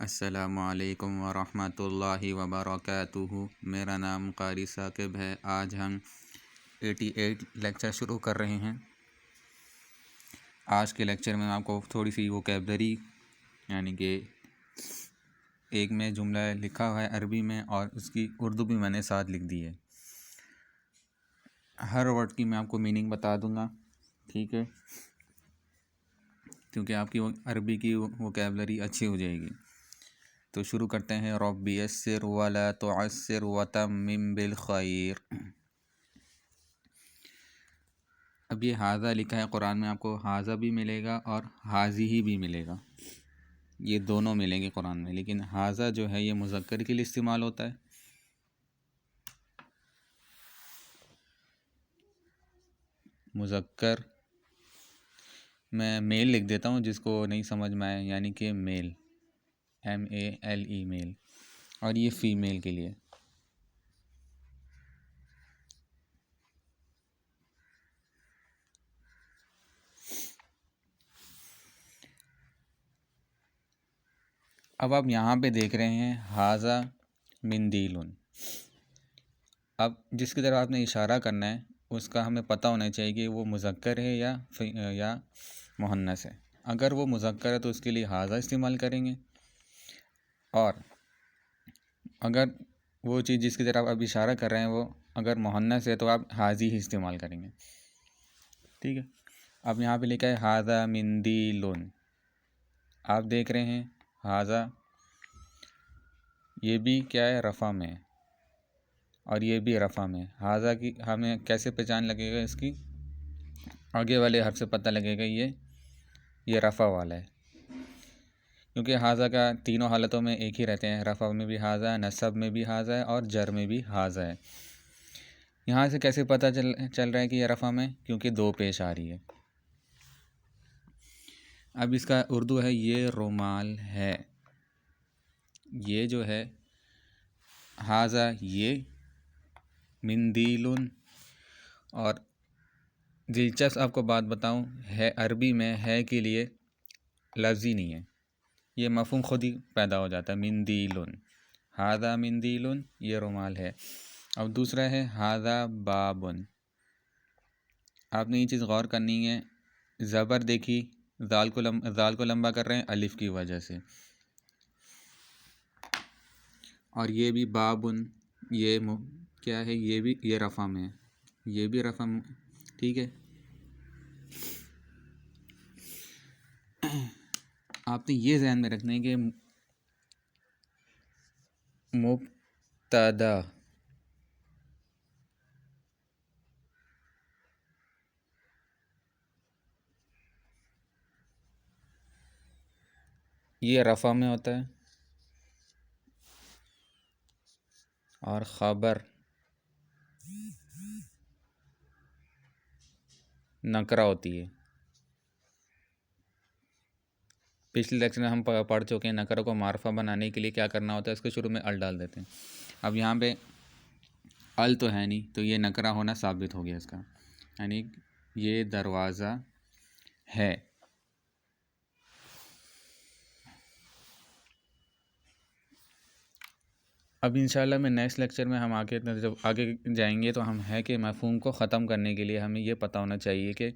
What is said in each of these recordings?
अस्सलामुअलैकुम वरहमतुल्लाहि वबरकातुहू। मेरा नाम कारी साकिब है। आज हम 88 लेक्चर शुरू कर रहे हैं। आज के लेक्चर में आपको थोड़ी सी वोकैबलरी यानी कि एक में जुमला लिखा हुआ है अरबी में और उसकी उर्दू भी मैंने साथ लिख दी है। हर वर्ड की मैं आपको मीनिंग बता दूंगा, ठीक है, क्योंकि आपकी अरबी की वोकैबलरी अच्छी हो जाएगी। तो शुरू करते हैं। रब्बी यस्सिर वला तुअस्सिर वतम्मिम बिल खैर। अब ये हाज़ा लिखा है कुरान में, आपको हाज़ा भी मिलेगा और हाज़िही भी मिलेगा, ये दोनों मिलेंगे कुरान में। लेकिन हाज़ा जो है ये मुज़क्कर के लिए इस्तेमाल होता है। मुज़क्कर मैं मेल लिख देता हूँ, जिसको नहीं समझ में आए, यानी कि मेल, MELE मेल, और ये फ़ीमेल के लिए। अब आप यहाँ पे देख रहे हैं हाज़ा मिंदीलुन। अब जिसकी तरफ आपने इशारा करना है उसका हमें पता होना चाहिए कि वो मुज़क्कर है या मुहन्नस है। अगर वो मुज़क्कर है तो उसके लिए हाज़ा इस्तेमाल करेंगे, और अगर वो चीज़ जिसकी तरफ आप इशारा कर रहे हैं वो अगर मुहन्नस है तो आप हाज़ी ही इस्तेमाल करेंगे, ठीक है। अब यहाँ पे लिखा है हाज़ा मिंदीलुन। आप देख रहे हैं हाज़ा, ये भी क्या है, रफ़ा में, और ये भी रफ़ा में। हाज़ा की हमें कैसे पहचान लगेगा, इसकी आगे वाले हर्फ से पता लगेगा ये रफ़ा वाला है, क्योंकि हाज़ा का तीनों हालतों में एक ही रहते हैं। रफ़ा में भी हाज़ा है, नसब में भी हाज़ा है, और जर में भी हाज़ा है। यहाँ से कैसे पता चल रहा है कि ये रफ़ा में, क्योंकि दो पेश आ रही है। अब इसका उर्दू है ये रुमाल है। ये जो है हाज़ा ये मिंदीलुन। और दिलचस्प आपको बात बताऊं, है अरबी में है के लिए लफ्ज़ ही नहीं है, ये मफ़हूम खुद ही पैदा हो जाता है। मिंदीलुन, हाज़ा मिंदीलुन, ये रुमाल है। अब दूसरा है हाज़ा बाबुन। आपने ये चीज़ गौर करनी है, ज़बर देखी, ज़ाल को लंबा कर रहे हैं अलिफ़ की वजह से, और ये भी बाबुन, ये क्या है, ये रफ़ा में है, ये भी रफ़ा में, ठीक है। आपने ये ध्यान में रखना है कि मुब्तदा ये रफ़ा में होता है, और ख़बर नकरा होती है। पिछले लेक्चर में हम पढ़ चुके हैं नकरा को मारफा बनाने के लिए क्या करना होता है, इसके शुरू में अल डाल देते हैं। अब यहाँ पे अल तो है नहीं, तो ये नकरा होना साबित हो गया इसका, यानी ये दरवाज़ा है। अब इंशाल्लाह मैं नेक्स्ट लेक्चर में हम जब आगे जाएंगे तो हम है के मफ़हूम को ख़त्म करने के लिए हमें ये पता होना चाहिए कि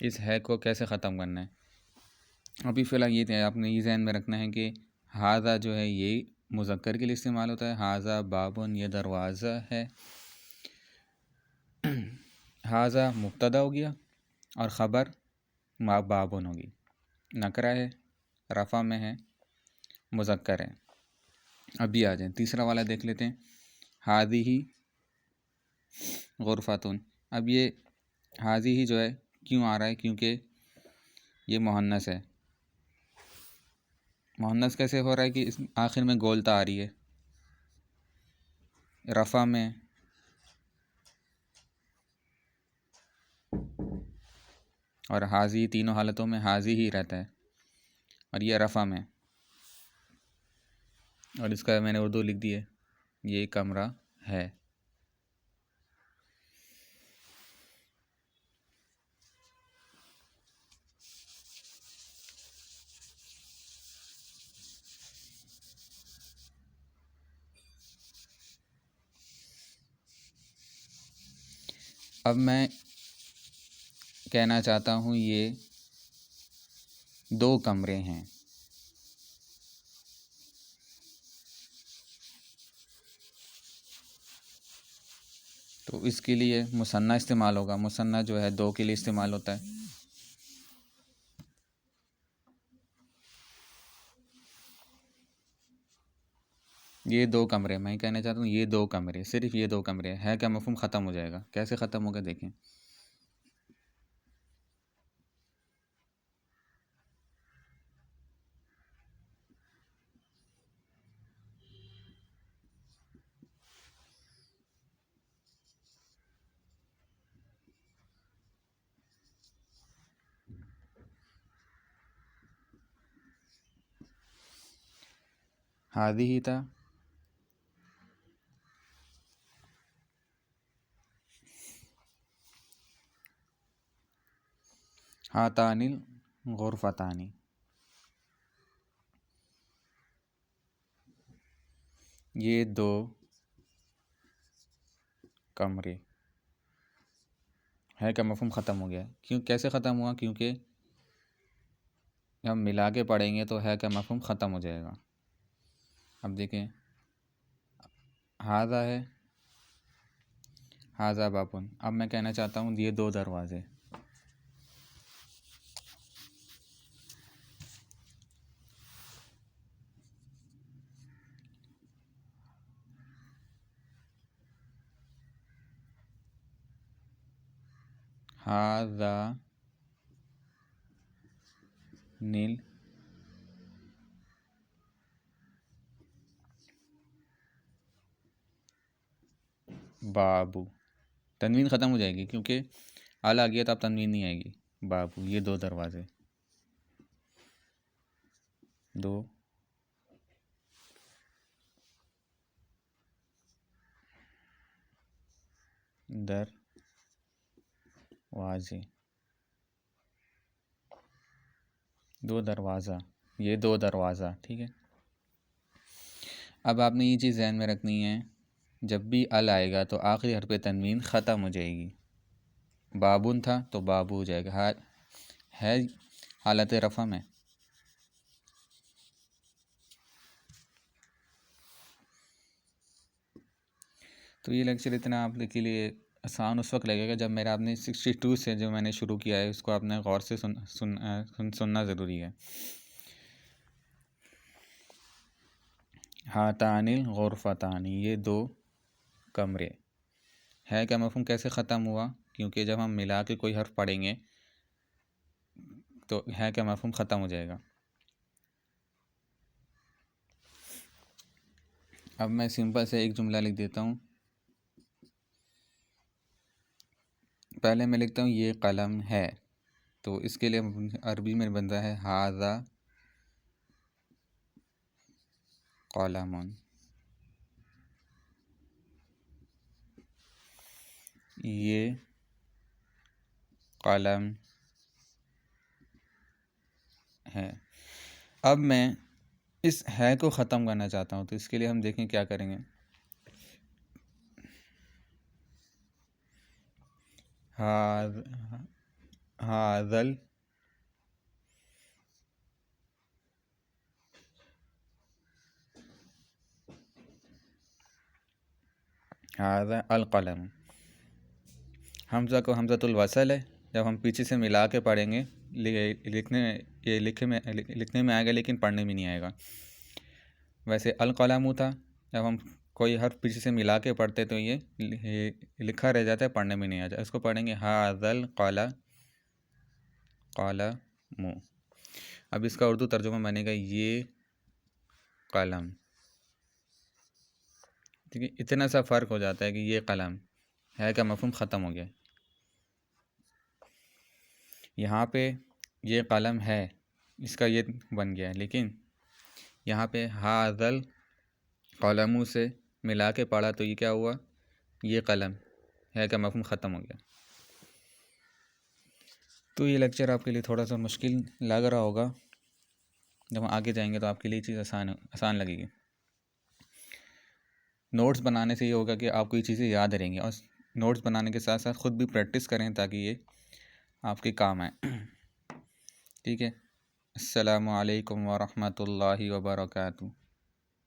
इस है को कैसे ख़त्म करना है। अभी फ़िलहाल ये आपने ये ज़हन में रखना है कि हाज़ा जो है ये मुज़क्कर के लिए इस्तेमाल होता है। हाज़ा बाबुन, ये दरवाज़ा है। हाज़ा मुब्तदा हो गया और ख़बर बाबुन होगी। नकरा है, रफ़ा में है, मुज़क्कर है। अभी आ जाए तीसरा वाला देख लेते हैं, हाज़िही गुरफ़ातुन। अब ये हाज़िही जो है क्यों आ रहा है, क्योंकि ये मुहन्नस है। मुहन्नस कैसे हो रहा है कि इस आखिर में गोलता आ रही है, रफ़ा में, और हाज़ी तीनों हालतों में हाज़ी ही रहता है, और ये रफ़ा में, और इसका मैंने उर्दू लिख दी है, ये कमरा है। अब मैं कहना चाहता हूँ ये 2 कमरे हैं। तो इसके लिए मुसन्ना इस्तेमाल होगा। मुसन्ना जो है 2 के लिए इस्तेमाल होता है। ये 2 कमरे, मैं कहना चाहता हूँ ये 2 कमरे, सिर्फ ये 2 कमरे है क्या मफ़हूम ख़त्म हो जाएगा। कैसे ख़त्म होगा देखें। हादी ही था, हातानिल गुरफतानी, ये 2 कमरे है क्या मफ़हूम ख़त्म हो गया। क्यों, कैसे ख़त्म हुआ, क्योंकि हम मिला के पढ़ेंगे तो है क्या मफ़हूम ख़त्म हो जाएगा। अब देखें, हाजा है, हाजा बापुन। अब मैं कहना चाहता हूँ ये 2 दरवाज़े, हाजा नील बाबू। तनवीन ख़त्म हो जाएगी क्योंकि अल आ गया तो अब तनवीन नहीं आएगी। बाबू, ये 2 दरवाज़े, 2 दरवाज़े, 2 दरवाज़ा, ये 2 दरवाज़ा। ठीक है। अब आपने ये चीज़ ज़हन में रखनी है, जब भी अल आएगा तो आखिरी हर्फ पे तनवीन ख़त्म हो जाएगी। बाबुन था तो बाबू हो जाएगा। है हालत रफ़ा में। तो ये लेक्चर इतना आप के लिए आसान उस वक्त लगेगा जब मेरा आपने 62 से जो मैंने शुरू किया है उसको आपने गौर से सुनना ज़रूरी है। हातानिल गुरफतानी, ये 2 कमरे है क्या मफ़हूम कैसे ख़त्म हुआ, क्योंकि जब हम मिला के कोई हर्फ पढ़ेंगे तो है क्या मफ़हूम ख़त्म हो जाएगा। अब मैं सिंपल से एक जुमला लिख देता हूँ। पहले मैं लिखता हूँ ये कलम है, तो इसके लिए अरबी में बनता है हाज़ा कलमुन, ये कलम है। अब मैं इस है को ख़त्म करना चाहता हूँ, तो इसके लिए हम देखें क्या करेंगे। हाज़ल हाज़ा अल कलम, हमज़ा को हमज़तुल वसल है, जब हम पीछे से मिला के पढ़ेंगे लिखने में आएगा लेकिन पढ़ने में नहीं आएगा। वैसे अल कलम था, जब हम कोई हर्फ पीछे से मिला के पढ़ते तो ये लिखा रह जाता है, पढ़ने में नहीं आ जाता। इसको पढ़ेंगे हाज़ल कलमु। अब इसका उर्दू तर्जुमा बनेगा ये कलम। ठीक है, इतना सा फ़र्क हो जाता है कि ये कलम है का मफ़हूम ख़त्म हो गया। यहाँ पे ये कलम है, इसका ये बन गया है, लेकिन यहाँ पे हाज़ल कलमु से मिला के पढ़ा तो ये क्या हुआ, ये कलम है का मफ़हूम ख़त्म हो गया। तो ये लेक्चर आपके लिए थोड़ा सा मुश्किल लग रहा होगा, जब हम आगे जाएंगे तो आपके लिए चीज़ आसान लगेगी। नोट्स बनाने से ये होगा कि आपको ये चीज़ें याद रहेंगी और नोट्स बनाने के साथ साथ ख़ुद भी प्रैक्टिस करें ताकि ये आपके काम आए। ठीक है। अस्सलामु अलैकुम व रहमतुल्लाहि व बरकातुहू।